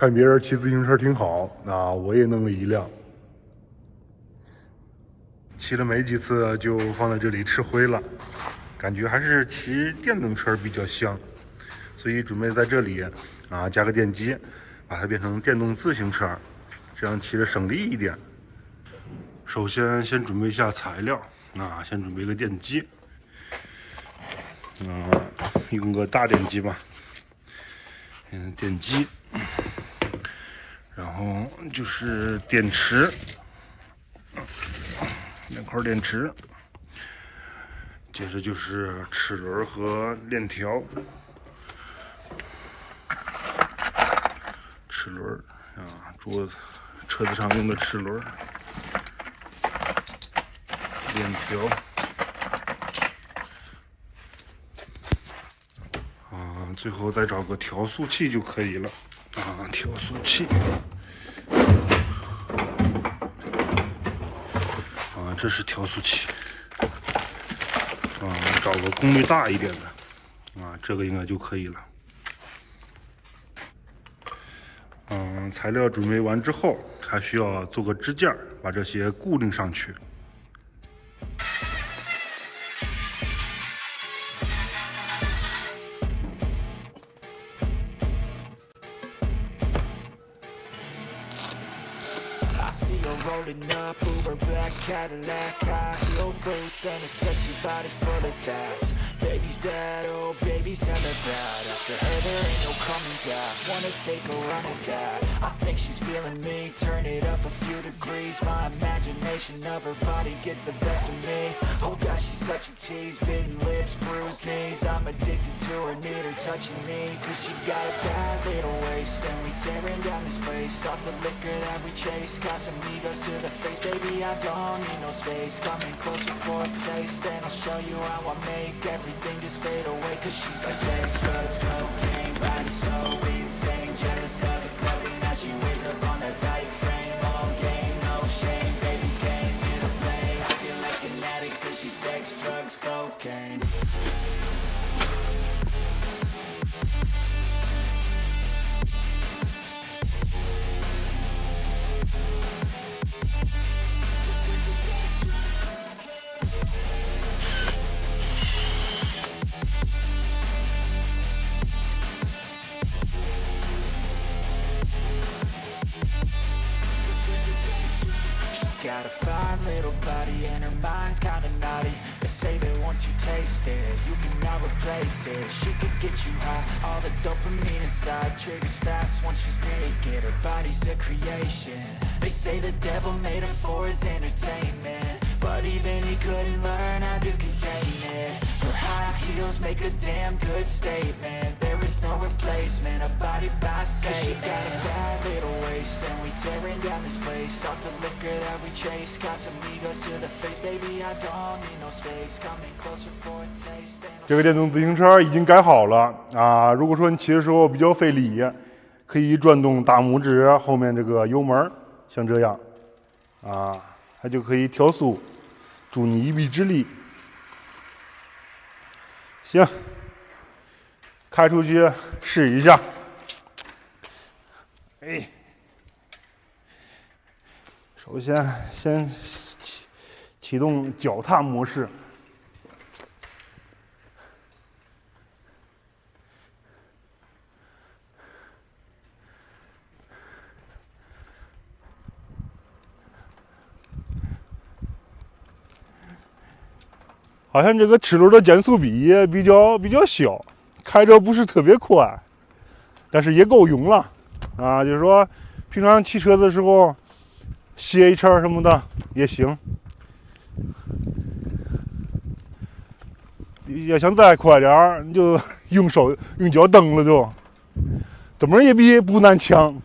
看别人骑自行车挺好，我也弄了一辆。骑了没几次就放在这里吃灰了，感觉还是骑电动车比较香，所以准备在这里加个电机，把它变成电动自行车，这样骑着省力一点。首先准备一下材料，先准备个电机，用个大电机吧，电机，然后就是电池，2块电池，接着就是齿轮和链条，齿轮车子上用的齿轮，链条，最后再找个调速器就可以了，调速器，这是调速器，找个功率大一点的，这个应该就可以了。材料准备完之后，还需要做个支架，把这些固定上去。Rolling up, Uber black Cadillac, high heel boots and a sexy body full of tats. Baby's bad, oh baby's hella bad. After her there ain't no coming back. Wanna take a run at that? I think she's feeling me. Turn it up a few degrees. My imagination of her body gets the best of me. Oh gosh, she's such a tease. Bitten lips, bruised knees. I'm addicted to her, need her touching me. Cause she got a bad little waist, and we tearing down this place. Off the liquor that we chase. Got some egos to the face, baby, I don't need no space. Coming closer for a taste, and I'll show you how I make everything just fade away. Cause she's like sex, drugs, cocaine, body so insane. Jealous of the clothing that she wears up on that tight frame. All game, no shame, baby came here to play. I feel like an addict cause she's sex, drugs, cocaine. Got a fine little body and her mind's kinda naughty. They say that once you taste it, you cannot replace it. She could get you high, all the dopamine inside triggers fast once she's naked. Her body's a creation. They say the devil made her for his entertainment, but even he couldn't learn how to contain it. Her high heels make a damn good statement. There is no replacement, a body by Satan. She got a bad little waist, and we tearing down this place. Off the liquor that we chase, got some egos to the face, baby, I don't need no space. Coming closer for a taste. 这个电动自行车已经改好了如果说你骑的时候比较费力，可以转动大拇指后面这个油门，像这样它就可以调速，助你一臂之力。行，开出去试一下。首先启动脚踏模式。好像这个齿轮的减速比比较小，开着不是特别快，但是也够用了就是说平常骑车的时候歇一圈什么的也行。要想再快点你就用脚蹬了就，怎么也比不难强。